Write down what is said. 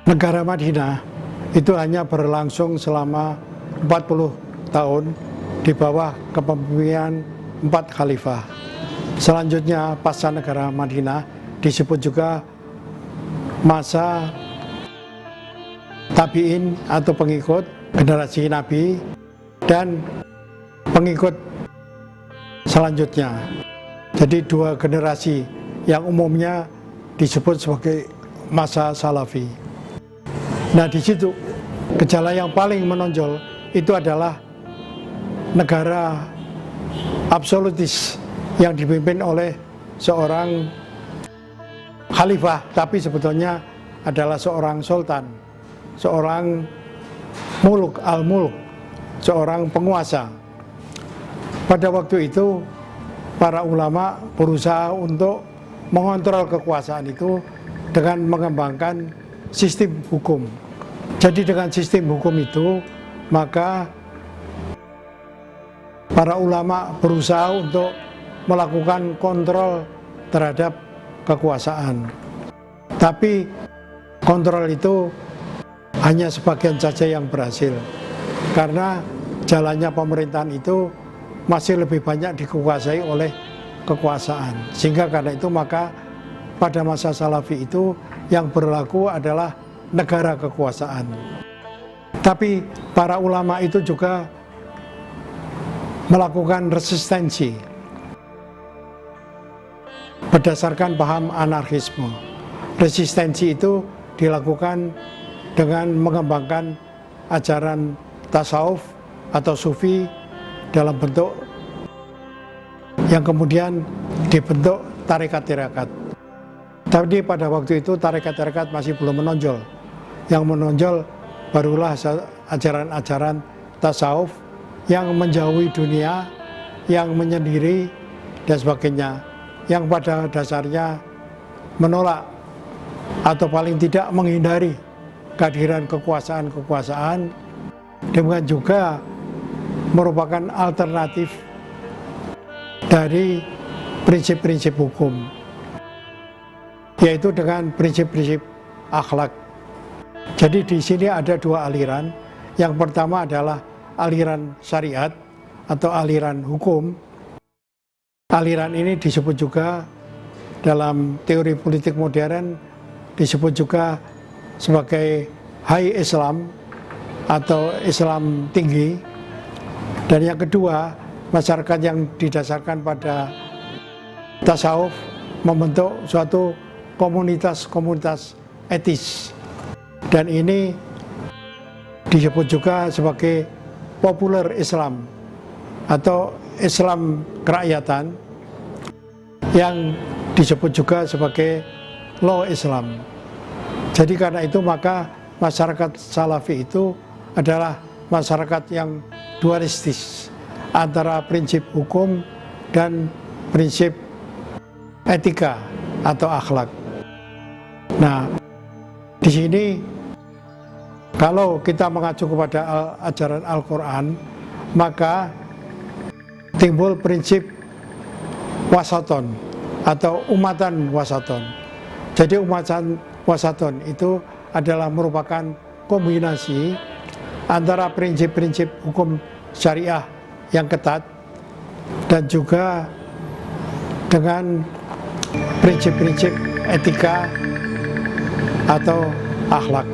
Negara Madinah itu hanya berlangsung selama 40 tahun di bawah kepemimpinan 4 khalifah. Selanjutnya pasca negara Madinah disebut juga masa tabi'in atau pengikut generasi Nabi dan pengikut selanjutnya. Jadi dua generasi yang umumnya disebut sebagai masa Salafi. Nah, di situ gejala yang paling menonjol itu adalah negara absolutis yang dipimpin oleh seorang khalifah, tapi sebetulnya adalah seorang sultan, seorang muluk al-muluk, seorang penguasa. Pada waktu itu para ulama berusaha untuk mengontrol kekuasaan itu dengan mengembangkan sistem hukum. Jadi dengan sistem hukum itu, maka para ulama berusaha untuk melakukan kontrol terhadap kekuasaan. Tapi kontrol itu hanya sebagian saja yang berhasil, karena jalannya pemerintahan itu masih lebih banyak dikuasai oleh kekuasaan. Sehingga karena itu maka pada masa Salafi itu yang berlaku adalah negara kekuasaan. Tapi para ulama itu juga melakukan resistensi berdasarkan paham anarkisme. Resistensi itu dilakukan dengan mengembangkan ajaran tasawuf atau sufi dalam bentuk yang kemudian dibentuk tarekat-tarekat. Tapi pada waktu itu tarekat-tarekat masih belum menonjol. Yang menonjol barulah ajaran-ajaran tasawuf yang menjauhi dunia, yang menyendiri dan sebagainya, yang pada dasarnya menolak atau paling tidak menghindari kehadiran kekuasaan-kekuasaan, dengan juga merupakan alternatif dari prinsip-prinsip hukum, yaitu dengan prinsip-prinsip akhlak. Jadi di sini ada dua aliran. Yang pertama adalah aliran syariat atau aliran hukum. Aliran ini disebut juga dalam teori politik modern disebut juga sebagai High Islam atau Islam tinggi. Dan yang kedua, masyarakat yang didasarkan pada tasawuf membentuk suatu komunitas-komunitas etis. Dan ini disebut juga sebagai populer Islam atau Islam kerakyatan, yang disebut juga sebagai law Islam. Jadi karena itu maka masyarakat Salafi itu adalah masyarakat yang dualistis antara prinsip hukum dan prinsip etika atau akhlak. Nah, di sini kalau kita mengacu kepada ajaran Al-Quran, maka timbul prinsip wasaton atau umatan wasaton. Jadi umatan wasaton itu adalah merupakan kombinasi antara prinsip-prinsip hukum syariah yang ketat dan juga dengan prinsip-prinsip etika atau akhlak.